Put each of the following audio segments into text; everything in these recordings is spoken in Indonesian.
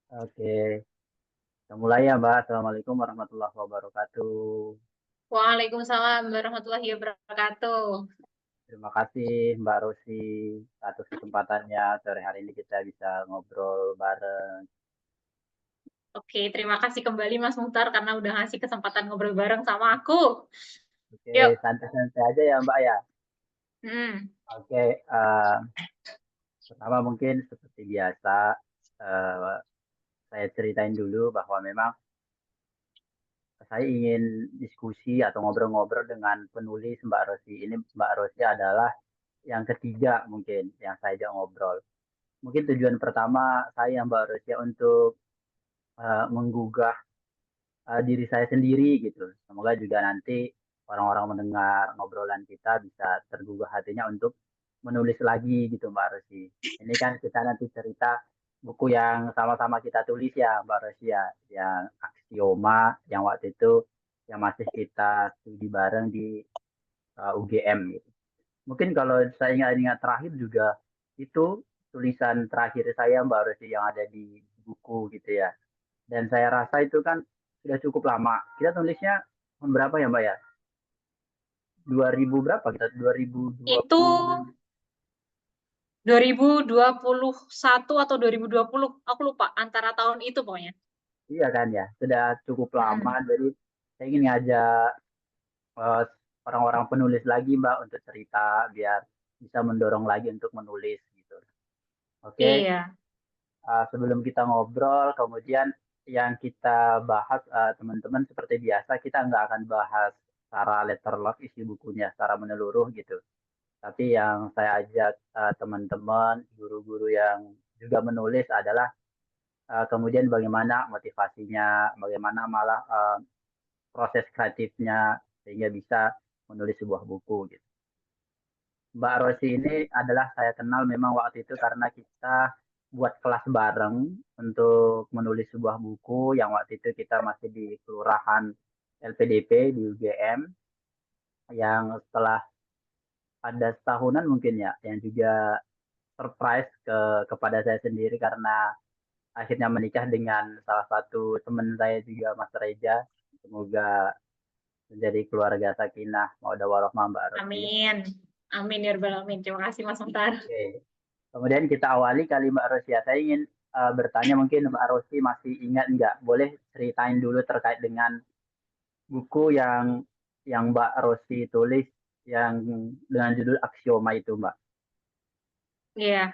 Oke, kita mulai ya Mbak. Assalamualaikum warahmatullahi wabarakatuh. Waalaikumsalam warahmatullahi wabarakatuh. Terima kasih Mbak Rosi atas kesempatannya. Sore hari ini kita bisa ngobrol bareng. Oke, terima kasih kembali Mas Muhtar karena udah ngasih kesempatan ngobrol bareng sama aku. Oke, Yuk. santai-santai aja ya Mbak ya. Hmm. Oke, pertama mungkin seperti biasa, eh, saya ceritain dulu bahwa memang saya ingin diskusi atau ngobrol-ngobrol dengan penulis Mbak Rosi. Ini Mbak Rosi adalah yang ketiga mungkin yang saya ajak ngobrol. Mungkin tujuan pertama saya Mbak Rosia untuk menggugah diri saya sendiri gitu. Semoga juga nanti orang-orang mendengar ngobrolan kita bisa tergugah hatinya untuk menulis lagi gitu Mbak Rosi. Ini kan kita nanti cerita buku yang sama-sama kita tulis ya Mbak Rosia, yang Aksioma yang waktu itu yang masih kita studi bareng di UGM gitu. Mungkin kalau saya ingat-ingat terakhir juga itu tulisan terakhir saya Mbak Rosi yang ada di buku gitu ya. Dan saya rasa itu kan sudah cukup lama. Kita tulisnya tahun berapa ya Mbak ya? 2000 berapa kita? 2020. Itu 2021 atau 2020, aku lupa antara tahun itu pokoknya. Iya kan ya. Sudah cukup lama. Hmm. Jadi saya ingin ngajak eh, orang-orang penulis lagi Mbak untuk cerita biar bisa mendorong lagi untuk menulis gitu. Oke, Iya. sebelum kita ngobrol, kemudian yang kita bahas teman-teman seperti biasa kita nggak akan bahas secara letter log isi bukunya secara menyeluruh gitu. Tapi yang saya ajak teman-teman, guru-guru yang juga menulis adalah kemudian bagaimana motivasinya, bagaimana malah proses kreatifnya sehingga bisa menulis sebuah buku gitu. Mbak Rosi ini adalah saya kenal memang waktu itu karena kita buat kelas bareng untuk menulis sebuah buku yang waktu itu kita masih di Kelurahan LPDP di UGM yang setelah ada setahunan mungkin ya yang juga surprise kepada saya sendiri karena akhirnya menikah dengan salah satu teman saya juga Mas Reja. Semoga menjadi keluarga sakinah mawaddah warahmah Mbak Rosi. Amin. Amin ya rabbal alamin. Terima kasih Mas Muhtar. Oke. Kemudian kita awali kali Mbak Rosi ya. Saya ingin bertanya mungkin Mbak Rosi masih ingat nggak? Boleh ceritain dulu terkait dengan buku yang Mbak Rosi tulis yang dengan judul Aksioma itu Mbak. Iya.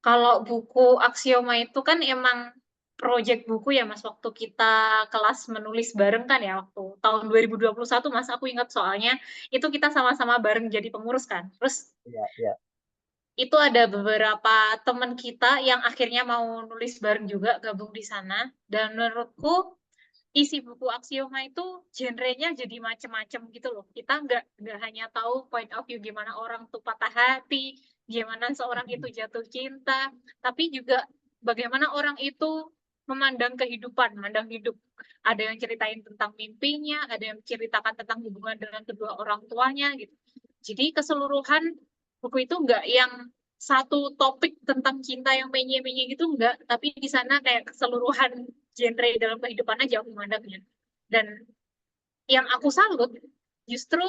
Kalau buku Aksioma itu kan emang proyek buku ya Mas, waktu kita kelas menulis bareng kan ya, waktu tahun 2021 Mas, aku ingat soalnya itu kita sama-sama bareng jadi pengurus kan. Terus Iya, iya. itu ada beberapa teman kita yang akhirnya mau nulis bareng juga gabung di sana. Dan menurutku isi buku Aksioma itu genrenya jadi macem-macem gitu loh. Kita nggak hanya tahu point of view gimana orang tuh patah hati, gimana seorang itu jatuh cinta, tapi juga bagaimana orang itu memandang kehidupan, memandang hidup. Ada yang ceritain tentang mimpinya, ada yang ceritakan tentang hubungan dengan kedua orang tuanya gitu. Jadi keseluruhan buku itu nggak yang satu topik tentang cinta yang menye-menye gitu enggak, tapi di sana kayak keseluruhan genre dalam kehidupan aja aku memandangnya. Dan yang aku salut justru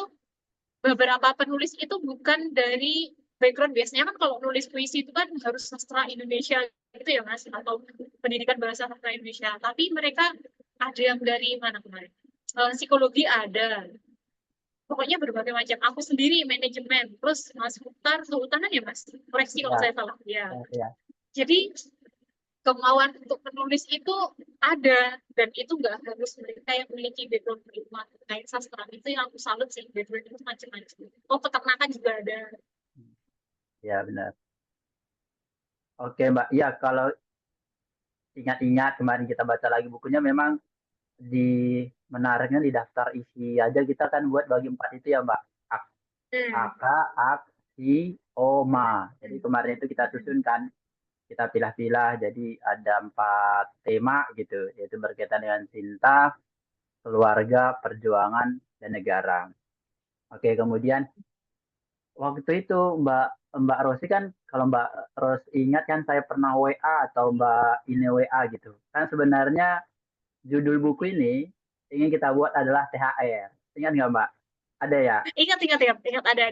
beberapa penulis itu bukan dari background, biasanya kan kalau nulis puisi itu kan harus sastra Indonesia gitu ya Mas, atau pendidikan bahasa sastra Indonesia, tapi mereka ada yang dari mana kemarin. Psikologi ada, pokoknya berbagai macam. Aku sendiri manajemen, terus Mas Mukhtar kehutanan ya Mas, koreksi kalau Iya, saya salah ya. iya. Jadi kemauan untuk menulis itu ada, dan itu nggak harus mereka yang memiliki background pendidikan kayak sastra. Itu yang aku salut sih, background itu macam-macam. Oh, peternakan juga ada. Iya, benar. Oke, Mbak. Iya, kalau ingat-ingat kemarin kita baca lagi bukunya memang di menariknya di daftar isi aja kita kan buat bagi empat itu ya Mbak. Hmm. Aka, aksi, oma. Jadi Hmm. kemarin itu kita susun kan, kita pilah-pilah. Jadi ada empat tema gitu, yaitu berkaitan dengan cinta, keluarga, perjuangan, dan negara. Oke, kemudian waktu itu Mbak Mbak Rosi kan, kalau Mbak Ros ingat kan saya pernah WA atau Mbak ini WA gitu. Kan sebenarnya judul buku ini ingin kita buat adalah THR. Ingat nggak Mbak? Ada ya? Ingat, ingat, ingat, ingat, ada.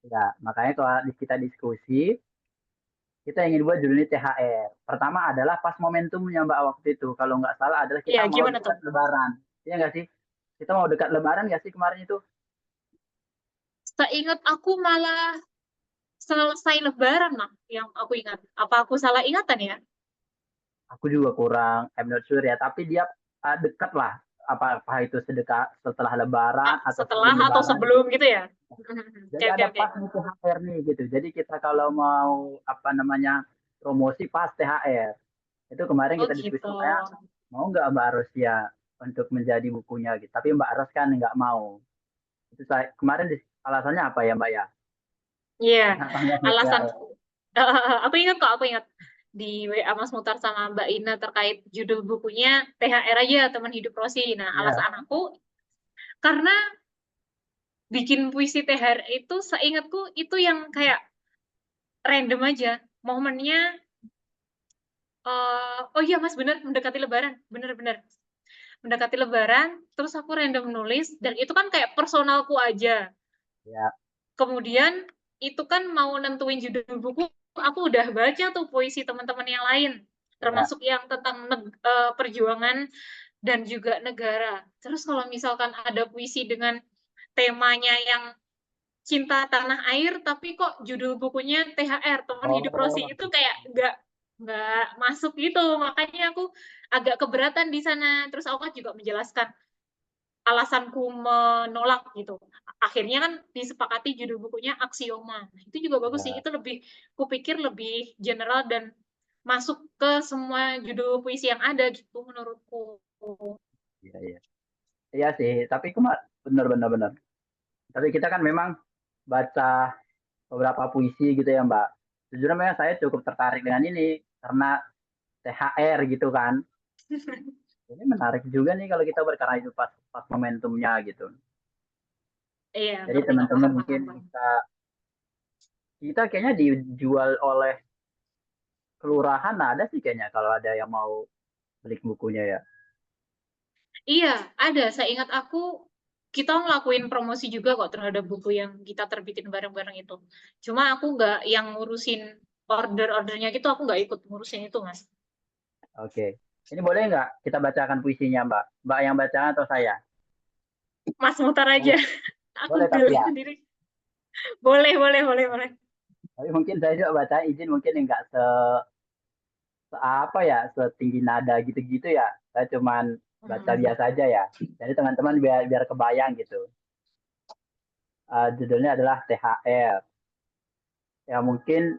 Ya, makanya kalau kita diskusi, kita ingin buat judulnya THR. Pertama adalah pas momentumnya Mbak waktu itu. Kalau nggak salah adalah kita Iya, mau gimana tuh? dekat Lebaran. Iya nggak sih? Kita mau dekat Lebaran nggak sih kemarin itu? Seingat aku malah selesai Lebaran lah yang aku ingat. Apa aku salah ingatan ya? Aku juga kurang, I'm not sure ya. Tapi dia dekat lah. Apa itu sedekah setelah Lebaran atau Setelah sebelum atau Lebaran gitu. sebelum gitu ya? Oke, Jadi oke, ada oke. pas nih THR nih gitu. Jadi kita kalau mau apa namanya promosi pas THR. Itu kemarin Oh kita diskusi gitu. kayak mau nggak Mbak Rosia untuk menjadi bukunya gitu. Tapi Mbak Ros kan nggak mau. Itu saya kemarin alasannya apa ya Mbak ya? Iya, Kenapa nggak mau alasan THR? aku ingat kok, aku ingat di WA Mas Mutar sama Mbak Ina terkait judul bukunya THR aja teman hidup Rosi. Nah, Iya. alasan aku karena bikin puisi THR itu seingatku itu yang kayak random aja. Momennya oh iya Mas bener mendekati Lebaran, bener-bener mendekati Lebaran, terus aku random nulis dan itu kan kayak personalku aja. Ya, Kemudian itu kan mau nentuin judul buku, aku udah baca tuh puisi teman-teman yang lain, ya. termasuk yang tentang perjuangan dan juga negara. Terus kalau misalkan ada puisi dengan temanya yang cinta tanah air, tapi kok judul bukunya THR, teman hidup Rosi, Oh, itu kayak nggak masuk gitu. Makanya aku agak keberatan di sana. Terus aku kan juga menjelaskan alasanku menolak gitu. Akhirnya kan disepakati judul bukunya Aksioma. Nah, itu juga bagus sih. ya, Itu lebih, kupikir lebih general dan masuk ke semua judul puisi yang ada gitu menurutku. iya, iya. Iya sih, tapi benar-benar benar. Tapi kita kan memang baca beberapa puisi gitu ya Mbak. Sejujurnya memang saya cukup tertarik dengan ini karena THR gitu kan. Ini menarik juga nih kalau kita karena itu pas pas momentumnya gitu. Iya, Jadi ngerti kok, teman-teman paham, mungkin paham, paham. bisa kita kayaknya dijual oleh kelurahan ada sih kayaknya kalau ada yang mau beli bukunya ya. Iya, ada. Saya ingat aku, kita ngelakuin promosi juga kok terhadap buku yang kita terbitin bareng-bareng itu. Cuma aku nggak yang ngurusin order-ordernya gitu, aku nggak ikut ngurusin itu, Mas. Oke. Ini boleh nggak kita bacakan puisinya Mbak? Mbak yang bacakan atau saya? Mas mutar aja, Boleh, aku boleh tapi bela ya. sendiri. Boleh, boleh, boleh, boleh. Tapi mungkin saya juga baca izin mungkin nggak apa ya setinggi nada gitu-gitu ya. Saya cuman baca Hmm. biasa aja ya. Jadi teman-teman biar biar kebayang gitu. Judulnya adalah THR. Ya mungkin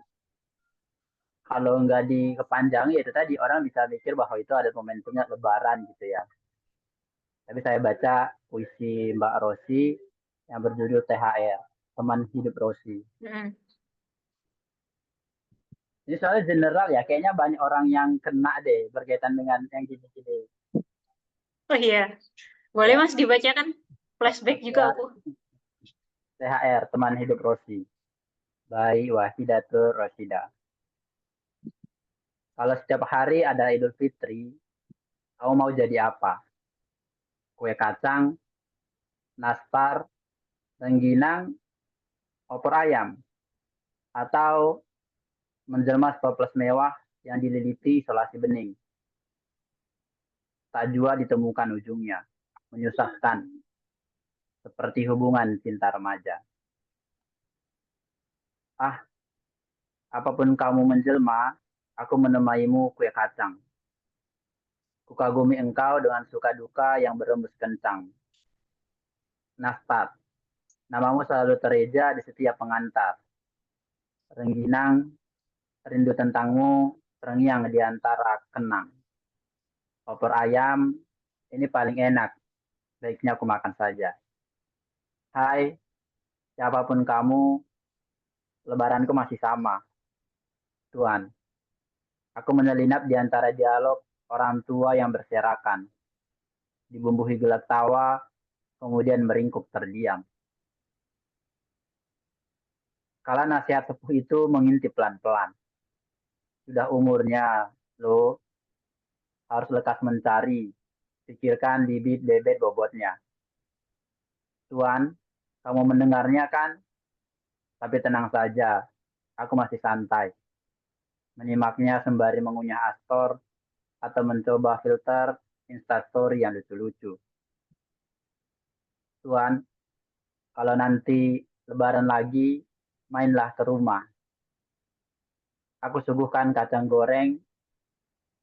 kalau nggak dikepanjangi itu tadi orang bisa mikir bahwa itu ada momentumnya Lebaran gitu ya. Tapi saya baca puisi Mbak Rosi yang berjudul THR, teman hidup Rosi. Hmm. Ini soalnya general ya, kayaknya banyak orang yang kena deh berkaitan dengan yang gini-gini. Oh iya, boleh Ya, Mas dibacakan. Flashback juga THR, aku. THR, teman hidup Rosi. By Wahidatul Rosida. Kalau setiap hari ada Idul Fitri, kamu mau jadi apa? Kue kacang, nastar, rengginang, opor ayam, atau menjelma toples mewah yang dililiti isolasi bening. Tak jua ditemukan ujungnya. Menyusahkan, seperti hubungan cinta remaja. Ah, apapun kamu menjelma, aku menemaimu kue kacang. Kukagumi engkau dengan suka duka yang berembus kencang. Nastar, namamu selalu tereja di setiap pengantar. Rengginang, rindu tentangmu, terngiang di antara kenang. Opor ayam, ini paling enak, baiknya aku makan saja. Hai, siapapun kamu, lebaranku masih sama, Tuan. Aku menyelinap di antara dialog orang tua yang berserakan, dibumbuhi gelak tawa, kemudian meringkuk terdiam. Kala nasihat sepuh itu mengintip pelan-pelan. Sudah umurnya, lo harus lekas mencari, pikirkan bibit bebet bobotnya. Tuan, kamu mendengarnya kan? Tapi tenang saja, aku masih santai. Menyimaknya sembari mengunyah Astor atau mencoba filter Instastory yang lucu-lucu. Tuan, kalau nanti lebaran lagi, mainlah ke rumah. Aku suguhkan kacang goreng,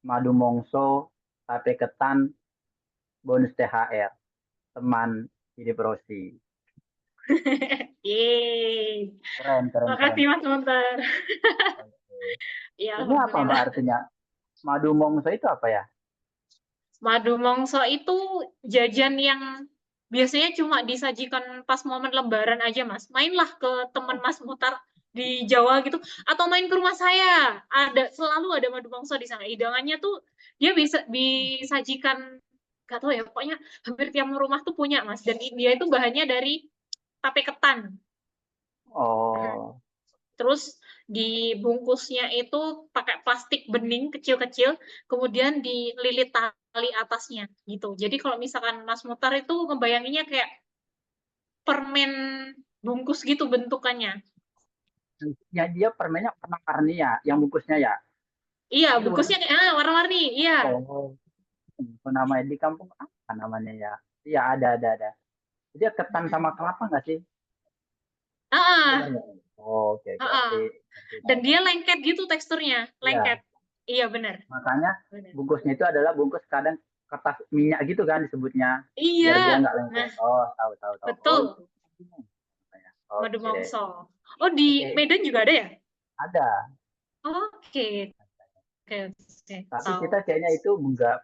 madu mongso, tape ketan, bonus THR. Teman hidup Rosi. Yeay. Keren, keren, keren. Makasih Mas Muntar. Oke. Ya, Ini apa Mbak alhamdulillah. artinya? Madu mongso itu apa ya? Madu mongso itu jajan yang biasanya cuma disajikan pas momen Lebaran aja, Mas. Mainlah ke teman Mas Mutar di Jawa gitu, atau main ke rumah saya. Selalu ada madu mongso di sana. Hidangannya tuh dia bisa disajikan, gak tahu ya, pokoknya hampir tiap rumah tuh punya, Mas. Dan dia itu bahannya dari tape ketan. Oh, Terus dibungkusnya itu pakai plastik bening kecil-kecil, kemudian dililit tali atasnya gitu. Jadi kalau misalkan Mas Mutar itu ngebayanginnya kayak permen bungkus gitu bentukannya. ya dia permennya warna-warni ya, yang bungkusnya ya. Iya, Itu bukan? bungkusnya kayak warna-warni. Iya. Oh, namanya di kampung apa namanya ya? Iya ada. Dia ketan sama kelapa nggak sih? Benar Ah, nggak? Oh, oke, ah, oke. ah. Ngerti Dan tahu, dia tahu. lengket gitu teksturnya, Iya, lengket. Iya benar. makanya Benar. bungkusnya itu adalah bungkus kadang kertas minyak gitu kan disebutnya, Iya. biar dia nggak Nah, lengket. Oh, tahu. Oh, itu. betul. Madu Oke, mongso. Oh, di oke, Medan juga ada ya? ada. Oke, oke, oke. Tapi Tahu. kita kayaknya itu enggak,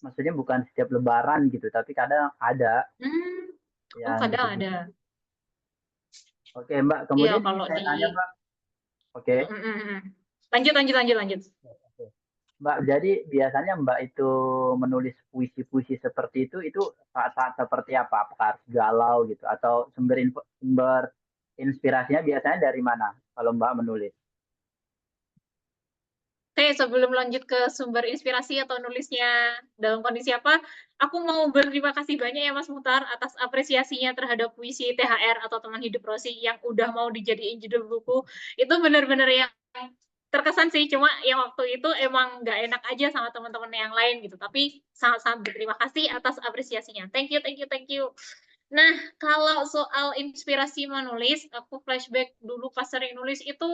maksudnya bukan setiap Lebaran gitu, tapi kadang ada Hmm. Oh, yang kadang gitu-gitu. ada. Oke, Mbak. Iya, Kemudian ini kalau saya di tanya, Mbak. Oke. mm, mm, mm. Lanjut. Mbak, jadi biasanya Mbak itu menulis puisi-puisi seperti itu saat-saat seperti apa? Apakah harus galau gitu atau sumber inspirasinya biasanya dari mana kalau Mbak menulis? Oke, sebelum lanjut ke sumber inspirasi atau nulisnya dalam kondisi apa, aku mau berterima kasih banyak ya Mas Mutar atas apresiasinya terhadap puisi THR atau Teman Hidup Rosi yang udah mau dijadiin judul buku. Itu benar-benar yang terkesan sih, cuma yang waktu itu emang nggak enak aja sama teman-teman yang lain gitu. Tapi sangat-sangat berterima kasih atas apresiasinya. Thank you. Nah, kalau soal inspirasi menulis, aku flashback dulu pas sering nulis itu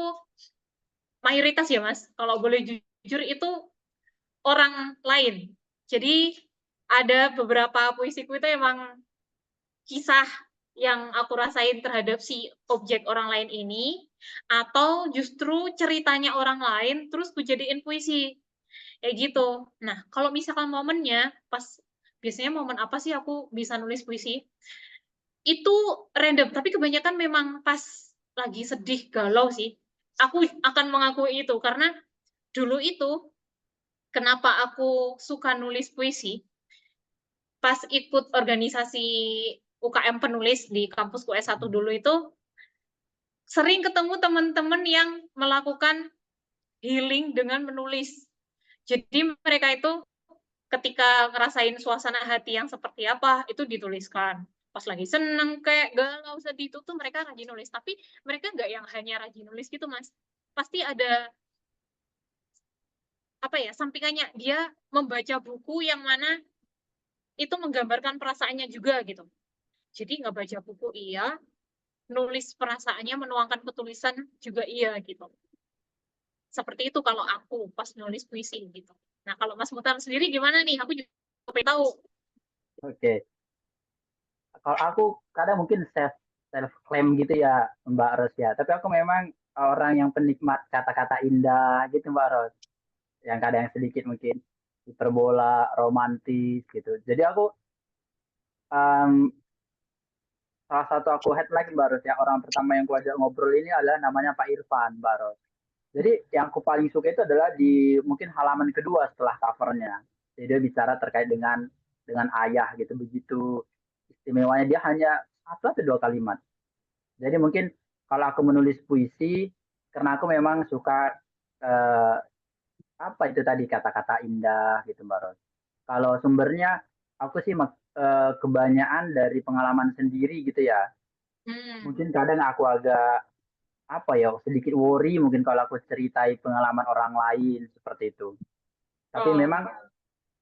mayoritas ya Mas, kalau boleh jujur itu orang lain. Jadi ada beberapa puisiku itu emang kisah yang aku rasain terhadap si objek orang lain ini, atau justru ceritanya orang lain terus ku jadiin puisi kayak gitu. Nah, kalau misalkan momennya pas, biasanya momen apa sih aku bisa nulis puisi? Itu random, tapi kebanyakan memang pas lagi sedih, galau sih. Aku akan mengakui itu karena dulu itu kenapa aku suka nulis puisi, pas ikut organisasi UKM penulis di kampusku S1 dulu itu sering ketemu teman-teman yang melakukan healing dengan menulis. Jadi mereka itu ketika ngerasain suasana hati yang seperti apa, itu dituliskan. Pas lagi seneng, kayak galau, sedih, itu tuh mereka rajin nulis. Tapi mereka nggak yang hanya rajin nulis gitu, Mas. Pasti ada, apa ya, sampingannya. Dia membaca buku yang mana itu menggambarkan perasaannya juga gitu. Jadi nggak baca buku iya, nulis perasaannya, menuangkan ketulisan juga iya gitu. Seperti itu kalau aku pas nulis puisi gitu. Nah, kalau Mas Mutar sendiri gimana nih? Aku juga pengen tahu. Oke. Kalau aku kadang mungkin self claim gitu ya Mbak Ros ya. Tapi aku memang orang yang penikmat kata-kata indah gitu Mbak Ros. Yang kadang sedikit mungkin hiperbola, romantis gitu. Jadi aku em, salah satu aku headline Mbak Ros ya, orang pertama yang aku ajak ngobrol ini adalah namanya Pak Irfan Mbak Ros. Jadi yang aku paling suka itu adalah di mungkin halaman kedua setelah covernya. Jadi dia bicara terkait dengan ayah gitu. Begitu istimewanya dia hanya satu atau dua kalimat. Jadi mungkin kalau aku menulis puisi, karena aku memang suka eh, apa itu tadi kata-kata indah gitu Mbak Ros. Kalau sumbernya aku sih kebanyakan dari pengalaman sendiri gitu ya. Hmm. Mungkin kadang aku agak apa ya sedikit worry mungkin kalau aku ceritai pengalaman orang lain seperti itu. Tapi Oh. memang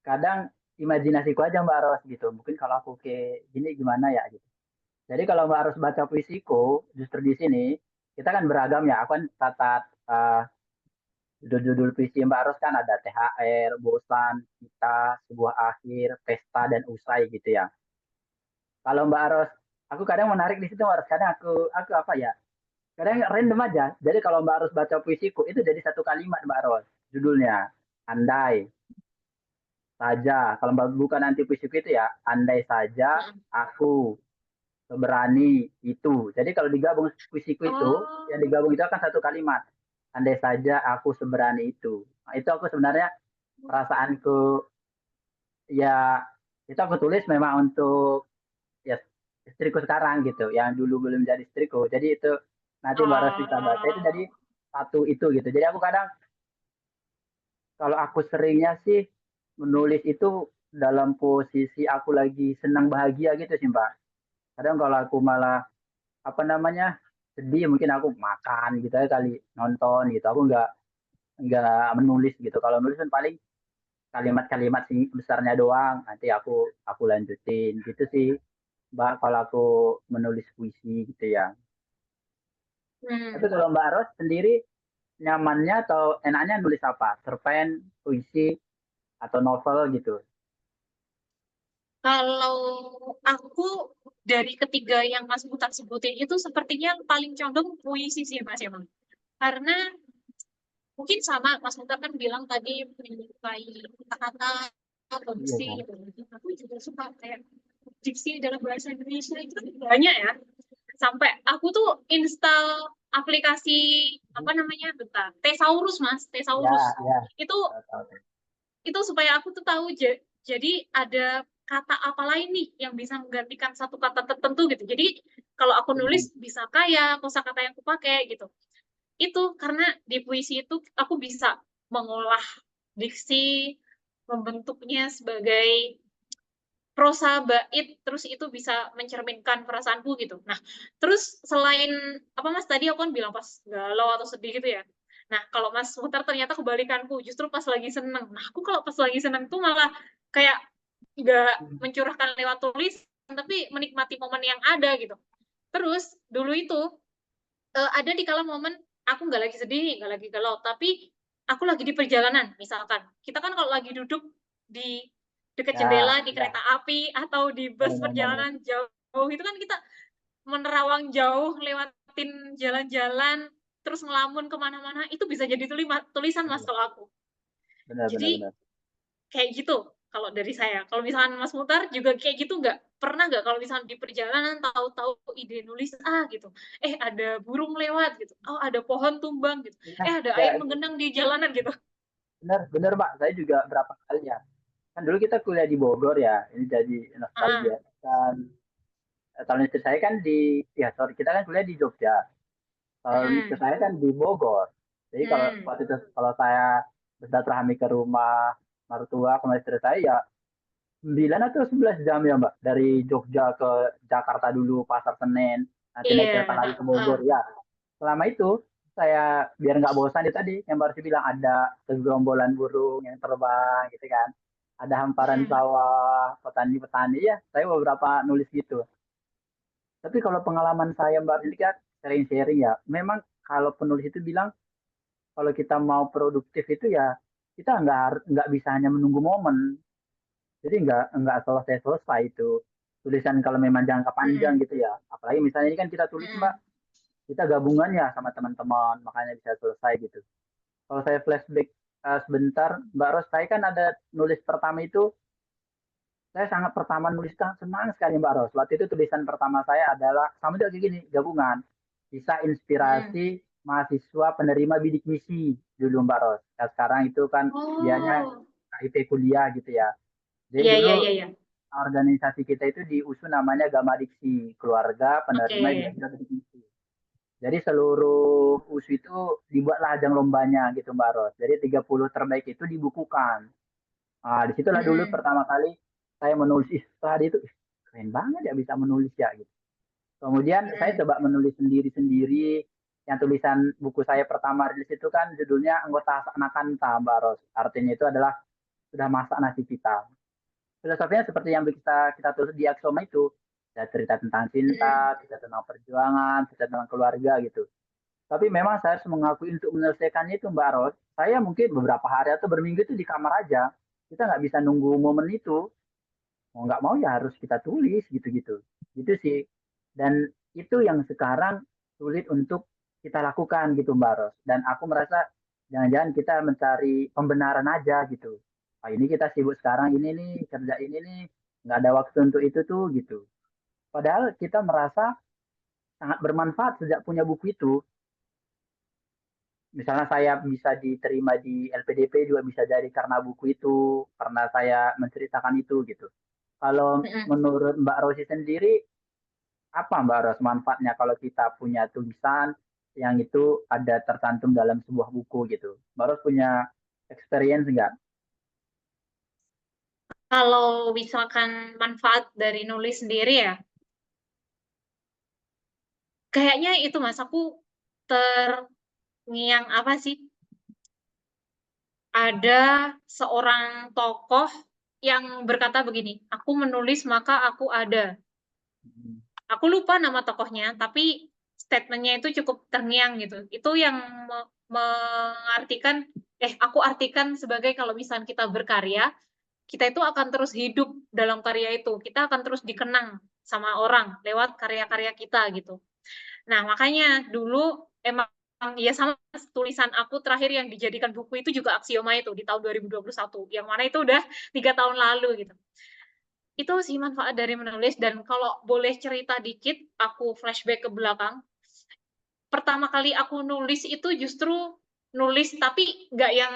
kadang imajinasiku aja Mbak Ros gitu. Mungkin kalau aku kayak gini gimana ya gitu. Jadi kalau Mbak Ros baca puisiku, justru di sini kita kan beragam ya. Aku kan catat judul-judul puisi Mbak Ros kan ada THR, Bosan, Kita, Sebuah Akhir, Pesta, dan Usai gitu ya. Kalau Mbak Ros, aku kadang menarik di situ Mbak Ros. Kadang aku apa ya? Kadang random aja. Jadi kalau Mbak Ros baca puisiku itu jadi satu kalimat Mbak Ros. Judulnya Andai saja. Kalau Mbak buka nanti puisiku itu ya, andai saja Mm-mm. aku seberani itu. Jadi kalau digabung puisiku itu, yang Oh. digabung itu akan satu kalimat. Andai saja aku seberani itu. Nah, itu aku sebenarnya perasaanku ya itu aku tulis memang untuk ya istriku sekarang gitu, yang dulu belum jadi istriku. Jadi itu nanti Mbak Ros bisa baca itu Oh. jadi satu itu gitu. Jadi aku kadang kalau aku seringnya sih menulis itu dalam posisi aku lagi senang bahagia gitu sih Mbak. Kadang kalau aku malah apa namanya sedih mungkin aku makan gitu ya kali nonton gitu. Aku nggak menulis gitu. Kalau nulis kan paling kalimat-kalimat sing besarnya doang. Nanti aku lanjutin gitu sih Mbak kalau aku menulis puisi gitu ya. Tapi Hmm. kalau Mbak Ros sendiri nyamannya atau enaknya nulis apa? Cerpen, puisi, atau novel gitu? Kalau aku dari ketiga yang Mas Mutar sebutin itu sepertinya paling condong puisi sih Mas emang. Karena mungkin sama Mas Mutar kan bilang tadi menyukai kata-kata atau Iya diksi kan? gitu. Aku juga suka kayak diksi dalam bahasa Indonesia itu banyak ya. Sampai aku tuh install aplikasi apa namanya bentar Thesaurus Mas, Ya, Thesaurus. ya. Itu Tahu, tahu. supaya aku tuh tahu jadi ada kata apa lain nih yang bisa menggantikan satu kata tertentu gitu. Jadi kalau aku Hmm. nulis bisa kaya kosakata yang aku pakai gitu. Itu karena di puisi itu aku bisa mengolah diksi, membentuknya sebagai prosa bait, terus itu bisa mencerminkan perasaanku gitu. Nah, terus selain apa Mas tadi aku kan bilang pas galau atau sedih gitu ya. Nah, kalau Mas Mutar ternyata kebalikanku, justru pas lagi seneng. Nah, aku kalau pas lagi seneng tuh malah kayak nggak mencurahkan lewat tulis, tapi menikmati momen yang ada gitu. Terus dulu itu ada di kala momen aku nggak lagi sedih, nggak lagi galau, tapi aku lagi di perjalanan, misalkan. Kita kan kalau lagi duduk di dekat Ya, jendela di ya. kereta api atau di bus Benar, benar, benar. perjalanan jauh itu kan kita menerawang jauh lewatin jalan-jalan terus ngelamun kemana-mana itu bisa jadi tulisan mas Benar, kalau aku. benar, benar, Jadi benar. kayak gitu kalau dari saya. Kalau misalkan Mas Mutar juga kayak gitu nggak? Pernah nggak kalau misalkan di perjalanan tahu-tahu ide nulis gitu, ada burung lewat gitu, oh ada pohon tumbang gitu, Ya, ada ya, air menggenang di jalanan gitu. benar, benar, Mbak. Saya juga berapa kali ya. Kan dulu kita kuliah di Bogor ya. Ini jadi Ah, nostalgia. Dan tahun istri saya kan ya sorry, kita kan kuliah di Jogja. Tahun istri mm, saya kan di Bogor. Jadi kalau mm, waktu itu kalau saya bersilaturahmi ke rumah mertua sama istri saya ya 9 atau 11 jam ya Mbak. Dari Jogja ke Jakarta dulu, Pasar Senen, nanti naik iya, kereta lagi ke Bogor. Ya, selama itu saya biar nggak bosan itu tadi yang baru bilang ada segerombolan burung yang terbang gitu kan. Ada hamparan mm, sawah, petani-petani ya. Saya beberapa nulis gitu. Tapi kalau pengalaman saya Mbak ini kan sharing-sharing ya. Memang kalau penulis itu bilang kalau kita mau produktif itu ya kita nggak bisa hanya menunggu momen. Jadi nggak selesai itu tulisan kalau memang jangka panjang mm, gitu ya. Apalagi misalnya ini kan kita tulis Mbak, mm. kita gabungan ya sama teman-teman, makanya bisa selesai gitu. Kalau saya flashback sebentar, Mbak Ros, saya kan ada nulis pertama itu, saya sangat pertama nulis kan senang sekali Mbak Ros. Waktu itu tulisan pertama saya adalah sama juga kayak gini, gabungan. Bisa Mm. inspirasi mahasiswa penerima bidik misi dulu Mbak Ros. Ya, sekarang itu kan dianya Oh, KIP kuliah gitu ya. Jadi iya, dulu iya, iya, iya. organisasi kita itu diusun namanya Gama Diksi, Keluarga Penerima Oke. Belajar Bidik Misi. Jadi seluruh USU itu dibuatlah ajang lombanya gitu Mbak Ros. Jadi 30 terbaik itu dibukukan. Ah, disitulah dulu Mm-mm. pertama kali saya menulis. Tadi itu keren banget ya bisa menulis ya gitu. Kemudian saya Mm-mm. coba menulis sendiri-sendiri. Yang tulisan buku saya pertama rilis itu kan judulnya Anggota Anak-Kanta, Mbak Ros. Artinya itu adalah sudah masak nasi kita. Filosofinya seperti yang kita kita tulis di Aksoma itu. Ada cerita tentang Mm-mm. cinta, cerita tentang perjuangan, cerita tentang keluarga gitu. Tapi memang saya harus mengakui untuk menyelesaikannya itu Mbak Ros, saya mungkin beberapa hari atau berminggu itu di kamar aja. Kita nggak bisa nunggu momen itu. Mau nggak mau ya harus kita tulis gitu-gitu. Gitu sih. Dan itu yang sekarang sulit untuk kita lakukan gitu Mbak Ros. Dan aku merasa jangan-jangan kita mencari pembenaran aja gitu. Ah, ini kita sibuk sekarang ini nih, kerja ini nih, nggak ada waktu untuk itu tuh gitu. Padahal kita merasa sangat bermanfaat sejak punya buku itu. Misalnya saya bisa diterima di LPDP juga bisa jadi karena buku itu, karena saya menceritakan itu gitu. Kalau Mm-mm. menurut Mbak Rosi sendiri, apa Mbak Ros manfaatnya kalau kita punya tulisan yang itu ada tercantum dalam sebuah buku gitu? Mbak Ros punya experience nggak? Kalau misalkan manfaat dari nulis sendiri ya, kayaknya itu Mas, aku terngiang apa sih? Ada seorang tokoh yang berkata begini, aku menulis maka aku ada. Hmm. Aku lupa nama tokohnya, tapi statementnya itu cukup terngiang gitu. Itu yang mengartikan, aku artikan sebagai kalau misalnya kita berkarya, kita itu akan terus hidup dalam karya itu. Kita akan terus dikenang sama orang lewat karya-karya kita gitu. Nah, makanya dulu emang ya sama tulisan aku terakhir yang dijadikan buku itu juga Aksioma itu di tahun 2021, yang mana itu udah 3 tahun lalu gitu. Itu sih manfaat dari menulis, dan kalau boleh cerita dikit, aku flashback ke belakang. Pertama kali aku nulis itu justru nulis, tapi nggak yang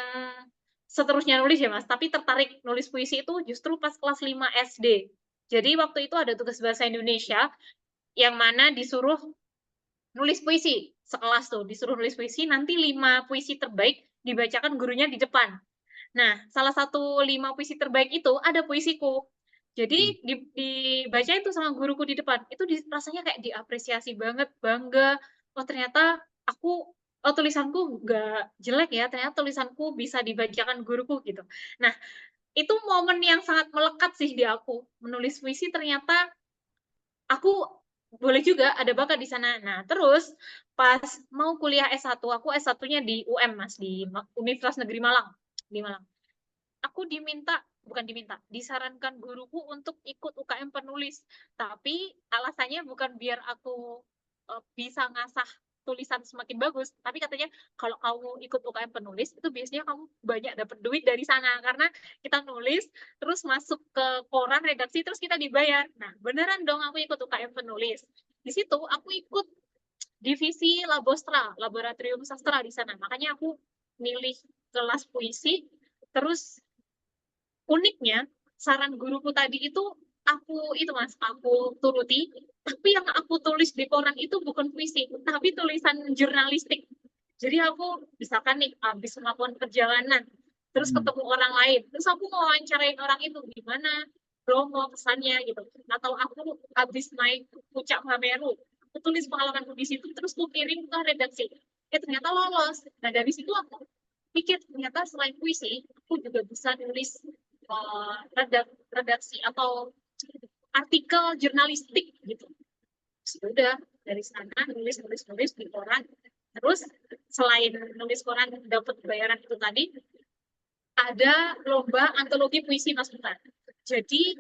seterusnya nulis ya Mas, tapi tertarik nulis puisi itu justru pas kelas 5 SD. Jadi waktu itu ada tugas bahasa Indonesia yang mana disuruh nulis puisi. Sekelas tuh disuruh nulis puisi, nanti 5 puisi terbaik dibacakan gurunya di depan. Nah, salah satu 5 puisi terbaik itu ada puisiku. Jadi dibaca itu sama guruku di depan. Itu rasanya kayak diapresiasi banget, bangga. Oh ternyata aku, oh tulisanku nggak jelek ya, ternyata tulisanku bisa dibacakan guruku gitu. Nah, itu momen yang sangat melekat sih di aku. Menulis puisi ternyata aku boleh juga ada bakat di sana. Nah, terus pas mau kuliah S1, aku S1-nya di UM, Mas, di Universitas Negeri Malang, di Malang. Aku bukan diminta, disarankan guruku untuk ikut UKM penulis. Tapi alasannya bukan biar aku bisa ngasah tulisan semakin bagus, tapi katanya kalau kamu ikut UKM penulis itu biasanya kamu banyak dapat duit dari sana karena kita nulis terus masuk ke koran redaksi terus kita dibayar. Nah, beneran dong aku ikut UKM penulis. Di situ aku ikut divisi Labostra, Laboratorium Sastra di sana. Makanya aku milih kelas puisi. Terus uniknya saran guruku tadi itu aku turuti, tapi yang aku tulis di koran itu bukan puisi tapi tulisan jurnalistik. Jadi aku misalkan nih habis melakukan perjalanan terus Hmm. ketemu orang lain, terus aku mau wawancarain orang itu gimana Bromo kesannya gitu, atau aku habis naik puncak Mameru, aku tulis pengalamanku di situ terus aku kirim ke redaksi, ternyata lolos. Nah dari situ aku pikir ternyata selain puisi aku juga bisa nulis redaksi atau artikel jurnalistik gitu. Sudah dari sana nulis di koran. Terus selain nulis koran dapat bayaran itu tadi, ada lomba antologi puisi Mas Bukan. Jadi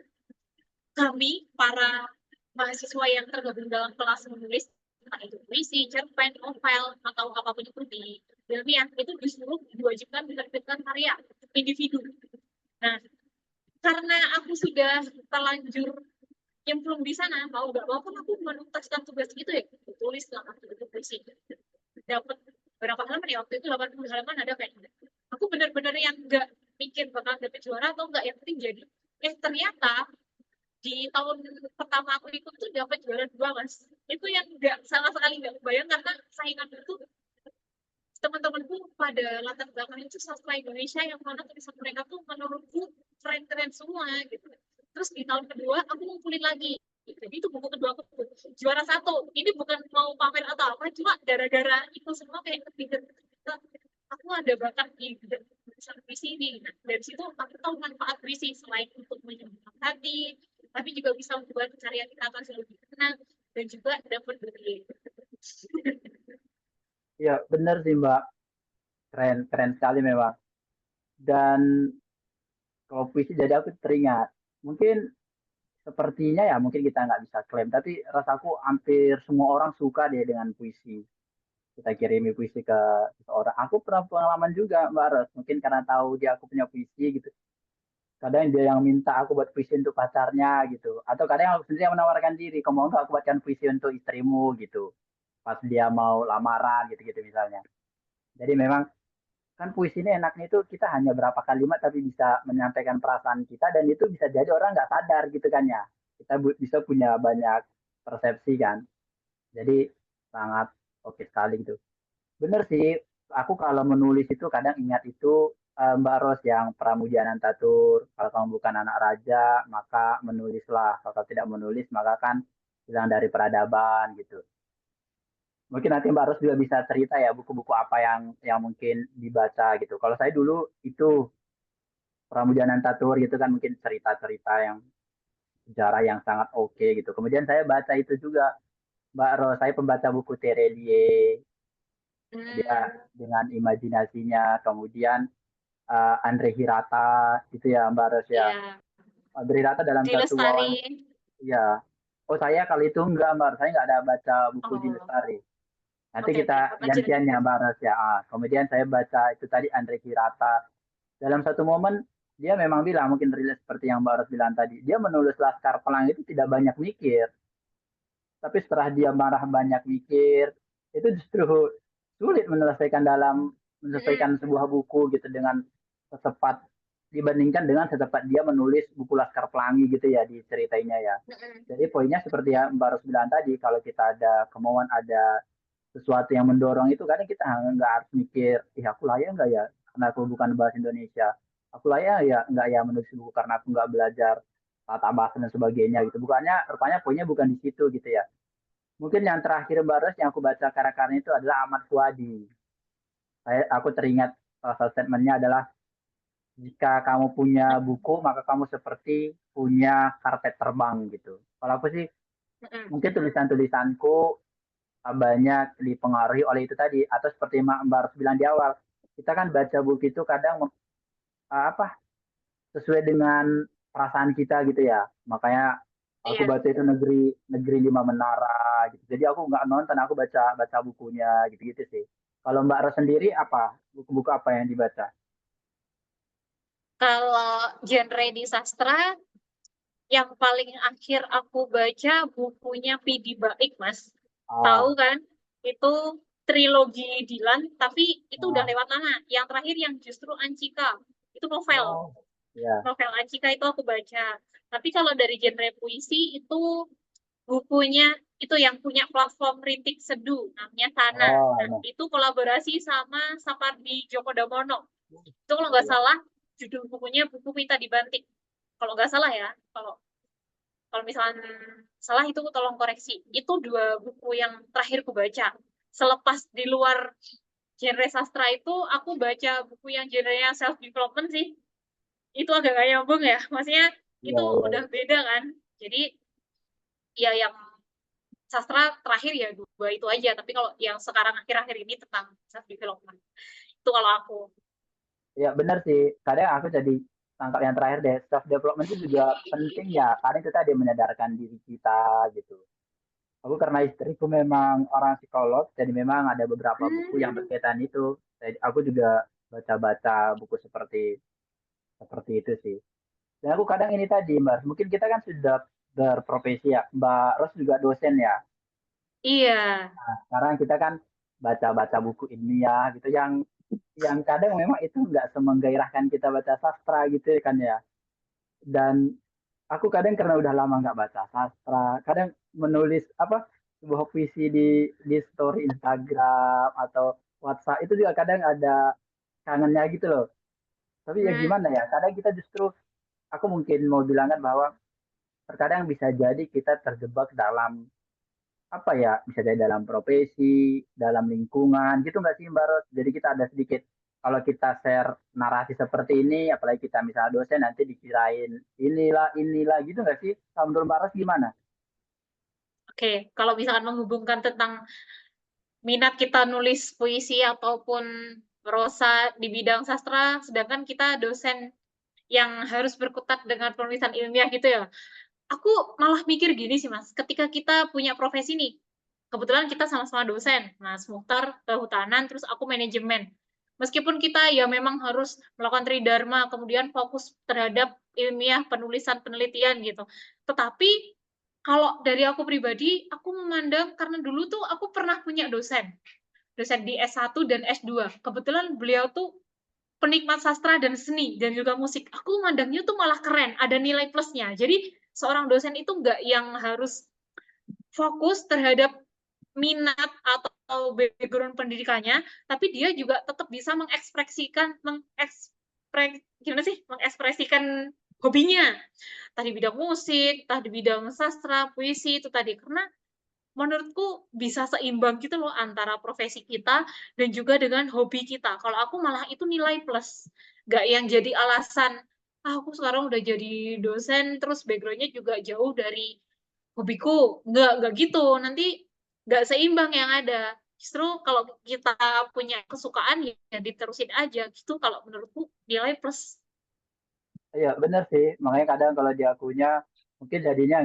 kami para mahasiswa yang tergabung dalam kelas menulis, entah itu puisi, cerpen, novel, atau apapun itu di ilmiah, itu disuruh diwajibkan menerbitkan karya individu. Nah, karena aku sudah terlanjur nyemplung di sana, mau nggak mau pun aku menuntaskan tugas itu ya, tulis lah waktu itu puisi. Dapat berapa halaman ya waktu itu, 80 halaman ada kayaknya. Aku benar-benar yang nggak mikir bakal dapet juara atau enggak, yang penting jadi. Ternyata di tahun pertama aku ikut tuh dapat juara 2 Mas. itu yang nggak sama sekali nggak kebayang karena saingan itu teman-temanku pada latar belakang itu sastra Indonesia yang mana tulisan mereka tuh menurutku keren-keren semua gitu. Terus di tahun kedua aku ngumpulin lagi. Jadi itu buku kedua aku juara satu. Ini bukan mau pamer atau apa, cuma gara-gara itu semua kayak kepikir aku ada bakat di tulisan puisi ini. Nah, dari situ aku tahu manfaat puisi selain untuk menyembuhkan hati, tapi juga bisa membuat karya kita akan lebih tenang dan juga dapat duit. Ya benar sih Mbak, keren keren sekali memang. Dan kalau puisi jadi aku teringat, mungkin sepertinya ya mungkin kita nggak bisa klaim, tapi rasaku hampir semua orang suka deh dengan puisi. Kita kirimi puisi ke seseorang. Aku pernah pengalaman juga Mbak Ros, mungkin karena tahu dia aku punya puisi gitu. Kadang dia yang minta aku buat puisi untuk pacarnya gitu. Atau kadang aku sendiri yang menawarkan diri, kamu mau nggak aku buatkan puisi untuk istrimu gitu. Pas dia mau lamaran gitu-gitu misalnya. Jadi memang kan puisi ini enaknya itu kita hanya berapa kalimat tapi bisa menyampaikan perasaan kita dan itu bisa jadi orang nggak sadar gitu kan ya. Kita bisa punya banyak persepsi kan. Jadi sangat oke sekali gitu. Bener sih, aku kalau menulis itu kadang ingat itu Mbak Ros yang Pramudian Tatur. Kalau kamu bukan anak raja, maka menulislah. Kalau tidak menulis, maka kan hilang dari peradaban gitu. Mungkin nanti Mbak Ros juga bisa cerita ya buku-buku apa yang mungkin dibaca gitu. Kalau saya dulu itu Pramudian Tatur gitu kan mungkin cerita-cerita yang sejarah yang sangat oke gitu. Kemudian saya baca itu juga Mbak Ros, saya pembaca buku Terelie, dia Hmm, dengan imajinasinya, kemudian Andre Hirata itu ya Mbak Ros ya. ya. Andre Hirata dalam Di satu Lestari. wawancara, ya. Oh saya kali itu enggak Mbak Ros, saya nggak ada baca buku di Oh, Lestari. Nanti oke oke. kita Lanjut. gantian ya Mbak Ros ya. Kemudian saya baca itu tadi Andre Hirata. Dalam satu momen dia memang bilang mungkin relate seperti yang Mbak Ros bilang tadi. Dia menulis Laskar Pelangi itu tidak banyak mikir, tapi setelah dia marah banyak mikir, itu justru sulit menyelesaikan Mm-mm. sebuah buku gitu dengan secepat dibandingkan dengan secepat dia menulis buku Laskar Pelangi gitu ya di ceritanya ya. Mm-mm. Jadi poinnya seperti yang Mbak Ros bilang tadi, kalau kita ada kemauan, ada sesuatu yang mendorong itu kadang kita nggak harus mikir, ih aku layak nggak ya karena aku bukan bahasa Indonesia. Aku layak ya nggak ya menulis buku karena aku nggak belajar tata bahasa dan sebagainya gitu. Bukannya, rupanya poinnya bukan di situ gitu ya. Mungkin yang terakhir Mbak Ros yang aku baca karya-karyanya itu adalah Ahmad Fuadi. Aku teringat salah satu statementnya adalah jika kamu punya buku maka kamu seperti punya karpet terbang gitu. Kalau aku sih Mm-mm. mungkin tulisan-tulisanku banyak dipengaruhi oleh itu tadi atau seperti Mbak Ros bilang di awal kita kan baca buku itu kadang apa sesuai dengan perasaan kita gitu ya, makanya aku Iya. baca itu negeri negeri lima menara gitu, jadi aku nggak nonton, aku baca baca bukunya gitu gitu sih. Kalau Mbak Ros sendiri apa buku-buku apa yang dibaca? Kalau genre di sastra, yang paling akhir aku baca bukunya Pidi Baik, Mas. Tahu ah kan? Itu trilogi Dilan, tapi itu udah ah lewat lama. Yang terakhir yang justru Ancika, itu novel. oh ya Novel Ancika itu aku baca. Tapi kalau dari genre puisi itu bukunya itu yang punya platform Rintik Seduh, namanya Sana. oh Nah, nah itu kolaborasi sama Sapardi Djoko Damono. Itu kalau iya nggak iya salah, judul bukunya Buku Minta Dibanting. Kalau nggak salah ya, kalau kalau misalnya salah itu tolong koreksi. Itu dua buku yang terakhir ku baca. Selepas di luar genre sastra itu, aku baca buku yang genrenya self development sih. Itu agak gak nyambung ya. Maksudnya iya itu iya udah beda kan. Jadi ya yang sastra terakhir ya dua itu aja. Tapi kalau yang sekarang akhir-akhir ini tentang self development. Itu kalau aku. iya benar sih, kadang aku jadi tangkap yang terakhir deh, self development itu juga penting ya karena itu tadi menyadarkan diri kita gitu. Aku karena istriku memang orang psikolog, jadi memang ada beberapa buku yang Hmm. berkaitan itu. Jadi aku juga baca-baca buku seperti seperti itu sih. Dan aku kadang ini tadi, Mbak, mungkin kita kan sudah berprofesi ya. Mbak Ros juga dosen ya. Iya. Sekarang kita kan baca-baca buku ilmiah gitu yang kadang memang itu nggak semenggairahkan kita baca sastra gitu kan ya. Dan aku kadang karena udah lama nggak baca sastra, kadang menulis apa sebuah puisi di story Instagram atau WhatsApp itu juga kadang ada kangennya gitu loh. Tapi ya Hmm, gimana ya? Kadang kita justru aku mungkin mau bilangkan bahwa terkadang bisa jadi kita terjebak dalam apa ya? Bisa jadi dalam profesi, dalam lingkungan gitu nggak sih Mbak Ros? Jadi kita ada sedikit kalau kita share narasi seperti ini, apalagi kita misalnya dosen nanti dikirain inilah gitu nggak sih? Kalau menurut Mbak Ros gimana? oke. Kalau misalkan menghubungkan tentang minat kita nulis puisi ataupun prosa di bidang sastra, sedangkan kita dosen yang harus berkutat dengan penulisan ilmiah gitu ya. Aku malah mikir gini sih Mas, ketika kita punya profesi nih, kebetulan kita sama-sama dosen, Mas Mukhtar kehutanan, terus aku manajemen. Meskipun kita ya memang harus melakukan tridharma, kemudian fokus terhadap ilmiah, penulisan, penelitian gitu. Tetapi kalau dari aku pribadi, aku memandang karena dulu tuh aku pernah punya dosen di S1 dan S2. Kebetulan beliau tuh penikmat sastra dan seni dan juga musik. Aku memandangnya tuh malah keren, ada nilai plusnya. Jadi seorang dosen itu nggak yang harus fokus terhadap minat atau background pendidikannya, tapi dia juga tetap bisa gimana sih, mengekspresikan hobinya, entah di bidang musik, entah di bidang sastra, puisi itu tadi. Karena menurutku bisa seimbang gitu loh antara profesi kita dan juga dengan hobi kita. Kalau aku malah itu nilai plus, nggak yang jadi alasan, ah aku sekarang udah jadi dosen terus backgroundnya juga jauh dari hobiku. Nggak gitu. Nanti nggak seimbang yang ada. Justru kalau kita punya kesukaan ya diterusin aja gitu kalau menurutku nilai plus. Iya benar sih, makanya kadang kalau di akunya mungkin jadinya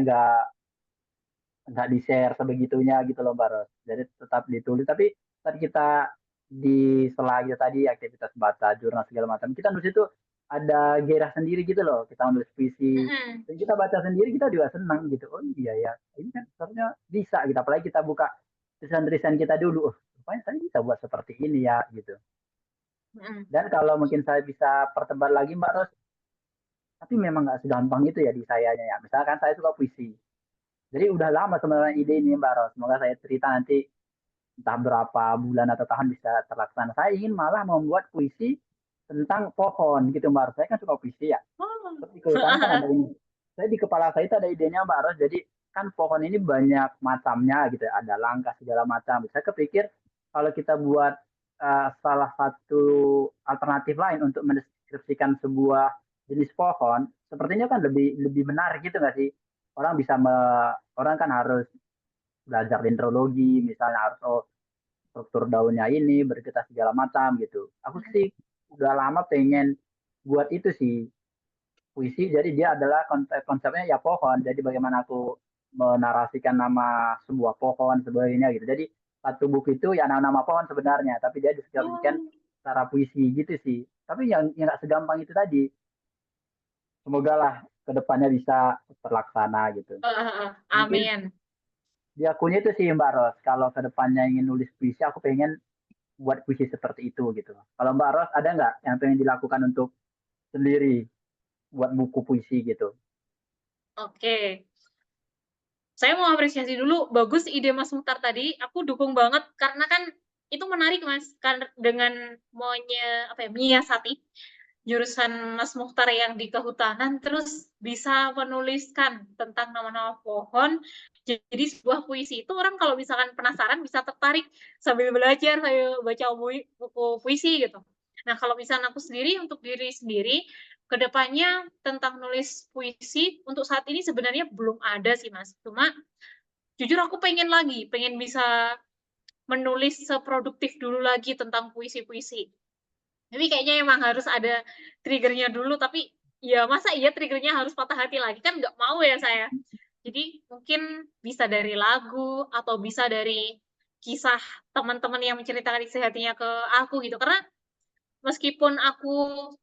nggak di share sebegitunya gitu loh Mbak Ros. Jadi tetap ditulis, tapi saat kita di sela gitu tadi aktivitas baca jurnal segala macam, kita nulis itu ada gairah sendiri gitu loh. Kita nulis puisi, Mm-mm. dan kita baca sendiri kita juga senang gitu. Oh iya ya, ini kan sebenarnya bisa gitu. Apalagi kita buka tulisan-tulisan kita dulu, oh rupanya saya bisa buat seperti ini ya gitu. Mm-mm. Dan kalau mungkin saya bisa pertebal lagi Mbak Ros, tapi memang nggak segampang itu ya di sayanya ya. Misalkan saya suka puisi. Jadi udah lama sebenarnya ide ini Mbak Ros. Semoga saya cerita nanti entah berapa bulan atau tahun bisa terlaksana. Saya ingin malah membuat puisi tentang pohon gitu Mbak Ros. Saya kan suka puisi ya. Oh. Terus di kehutanan kan ada ini. Saya di kepala saya itu ada idenya Mbak Ros. Jadi kan pohon ini banyak macamnya gitu ya. Ada langka segala macam. Saya kepikir kalau kita buat salah satu alternatif lain untuk mendeskripsikan sebuah jenis pohon, sepertinya kan lebih lebih menarik gitu nggak sih? Orang bisa orang kan harus belajar dendrologi, misalnya harus oh struktur daunnya ini bergerak segala macam gitu. Aku sih udah lama pengen buat itu sih puisi. Jadi dia adalah konsepnya ya pohon. Jadi bagaimana aku menarasikan nama sebuah pohon sebagainya gitu. Jadi satu buku itu ya nama-nama pohon sebenarnya, tapi dia deskripsikan Oh. secara puisi gitu sih. Tapi yang nggak segampang itu tadi. Semoga lah kedepannya bisa terlaksana gitu. Mungkin Amin. di akunnya itu sih Mbak Ros. Kalau kedepannya ingin nulis puisi, aku pengen buat puisi seperti itu gitu. Kalau Mbak Ros ada nggak yang pengen dilakukan untuk sendiri buat buku puisi gitu? Oke. Saya mau apresiasi dulu, bagus ide Mas Mukhtar tadi, aku dukung banget karena kan itu menarik Mas, kan dengan menyiasati jurusan Mas Mukhtar yang di kehutanan, terus bisa menuliskan tentang nama-nama pohon, jadi sebuah puisi. Itu orang kalau misalkan penasaran bisa tertarik sambil belajar, sambil baca buku puisi gitu. Nah, kalau misalnya aku sendiri, untuk diri sendiri, kedepannya tentang nulis puisi untuk saat ini sebenarnya belum ada sih Mas. Cuma jujur aku pengen bisa menulis seproduktif dulu lagi tentang puisi-puisi. Tapi kayaknya emang harus ada triggernya dulu, tapi ya masa iya triggernya harus patah hati lagi, kan nggak mau ya saya. Jadi mungkin bisa dari lagu atau bisa dari kisah teman-teman yang menceritakan isi hatinya ke aku gitu. Karena meskipun aku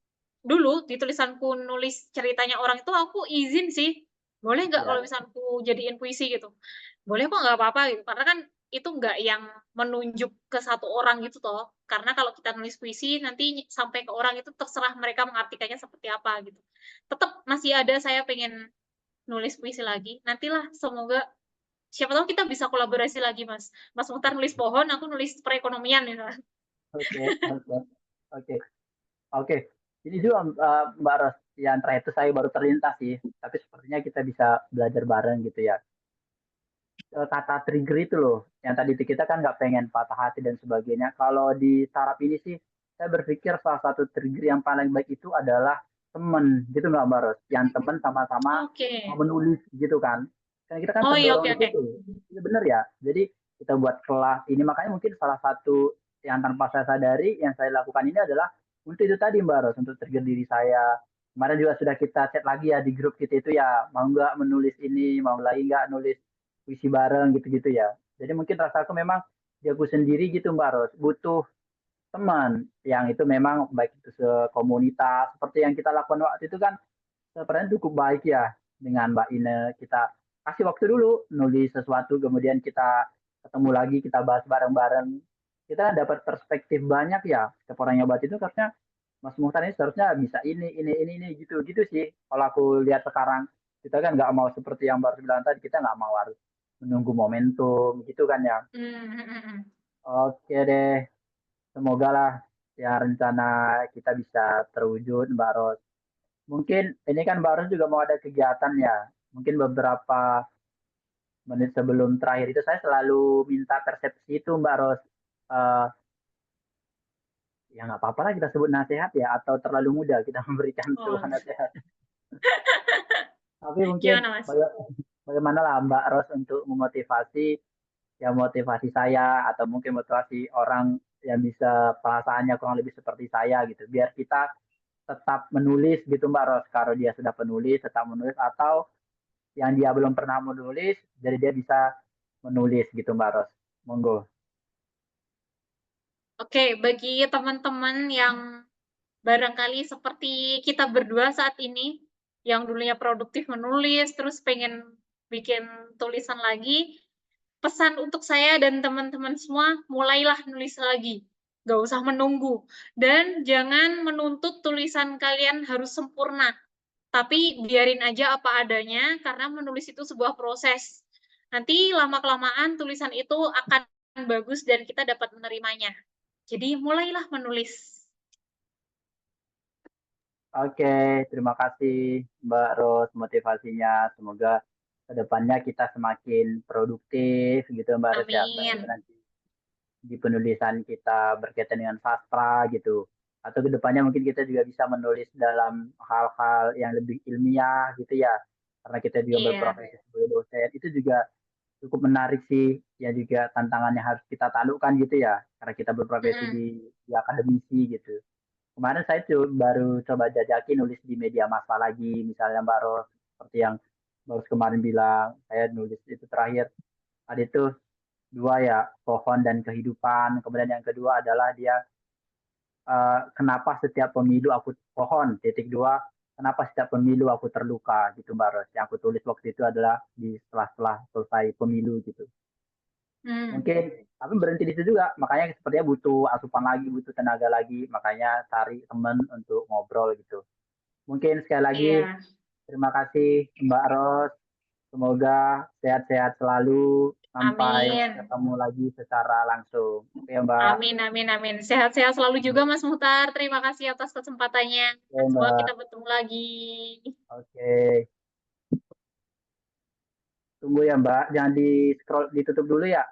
dulu di tulisanku nulis ceritanya orang itu aku izin sih, boleh nggak kalau Ya, misalnya aku jadiin puisi gitu? Boleh kok, nggak apa-apa gitu. Karena kan itu nggak yang menunjuk ke satu orang gitu toh. Karena kalau kita nulis puisi nanti sampai ke orang itu terserah mereka mengartikannya seperti apa gitu. Tetap masih ada saya pengen nulis puisi lagi. Nantilah semoga Siapa tahu kita bisa kolaborasi lagi, Mas. Mas Mukhtar nulis pohon, aku nulis perekonomian gitu. Oke, oke, oke, oke. Ini juga Mbak Ros, yang terakhir itu saya baru terlintas sih, tapi sepertinya kita bisa belajar bareng gitu ya. Kata trigger itu loh, yang tadi itu kita kan nggak pengen patah hati dan sebagainya. Kalau di startup ini sih, saya berpikir salah satu trigger yang paling baik itu adalah temen, gitu nggak Mbak Ros? Yang temen sama-sama Oke. mau menulis gitu kan. Kan kita kan Oh iya, terdorong oke di oke. situ. Ini bener ya. Jadi kita buat kelas ini, makanya mungkin salah satu yang tanpa saya sadari yang saya lakukan ini adalah untuk itu tadi Mbak Ros, untuk trigger diri saya. Kemarin juga sudah kita chat lagi ya di grup kita itu ya, mau nggak menulis ini, mau lagi nggak nulis puisi bareng gitu-gitu ya. Jadi mungkin rasaku memang di aku sendiri gitu Mbak Ros, butuh teman yang itu memang baik itu sekomunitas seperti yang kita lakukan waktu itu kan sebenarnya cukup baik ya dengan Mbak Ine. Kita kasih waktu dulu nulis sesuatu, kemudian kita ketemu lagi, kita bahas bareng-bareng. Kita dapat perspektif banyak ya. Setiap orang yang buat itu harusnya Mas Muhtar ini seharusnya bisa ini gitu gitu sih. Kalau aku lihat sekarang kita kan nggak mau seperti yang baru bilang tadi, kita nggak mau harus menunggu momentum gitu kan ya. Hmm. Oke deh, semoga lah ya rencana kita bisa terwujud Mbak Ros. Mungkin ini kan Mbak Ros juga mau ada kegiatan ya. Mungkin beberapa menit sebelum terakhir itu saya selalu minta persepsi itu Mbak Ros. Eh, ya nggak apa-apa lah kita sebut nasihat ya, atau terlalu mudah kita memberikan Oh. sebuah nasihat. Tapi mungkin Gimana, Mas? bagaimana lah Mbak Ros untuk memotivasi, ya motivasi saya atau mungkin motivasi orang yang bisa perasaannya kurang lebih seperti saya gitu. Biar kita tetap menulis gitu Mbak Ros. Kalau dia sudah penulis, tetap menulis, atau yang dia belum pernah menulis, jadi dia bisa menulis gitu Mbak Ros. Monggo. Oke, bagi teman-teman yang barangkali seperti kita berdua saat ini, yang dulunya produktif menulis, terus pengen bikin tulisan lagi, pesan untuk saya dan teman-teman semua, mulailah nulis lagi. Nggak usah menunggu. Dan jangan menuntut tulisan kalian harus sempurna. Tapi biarin aja apa adanya, karena menulis itu sebuah proses. Nanti lama-kelamaan tulisan itu akan bagus dan kita dapat menerimanya. Jadi mulailah menulis. Oke, terima kasih Mbak Ros motivasinya. Semoga kedepannya kita semakin produktif gitu Mbak Ros ya. Baik itu Amin. nanti di penulisan kita berkaitan dengan sastra gitu. Atau kedepannya mungkin kita juga bisa menulis dalam hal-hal yang lebih ilmiah gitu ya. Karena kita juga Iya. berprofesi sebagai dosen. Itu juga cukup menarik sih. Ya juga tantangannya harus kita taklukkan gitu ya. Karena kita berprofesi Mm-mm. di akademisi gitu. Kemarin saya baru coba jajaki nulis di media massa lagi, misalnya Mbak Ros, seperti yang baru kemarin bilang, saya nulis itu terakhir. Ada itu dua ya, pohon dan kehidupan. Kemudian yang kedua adalah dia kenapa setiap pemilu aku pohon, titik dua, kenapa setiap pemilu aku terluka gitu Mbak Ros. Yang aku tulis waktu itu adalah di setelah selesai pemilu gitu. Hmm. Mungkin tapi berhenti di situ juga, makanya sepertinya butuh asupan lagi, butuh tenaga lagi, makanya cari teman untuk ngobrol gitu. Mungkin sekali lagi Iya. terima kasih Mbak Ros. Semoga sehat-sehat selalu sampai Amin. ketemu lagi secara langsung. Oke Mbak. Amin, amin, amin. Sehat-sehat selalu juga Mas Muhtar. Terima kasih atas kesempatannya. Oke Semoga Mbak. kita bertemu lagi. Oke. Tunggu ya Mbak. Jangan di scroll ditutup dulu ya.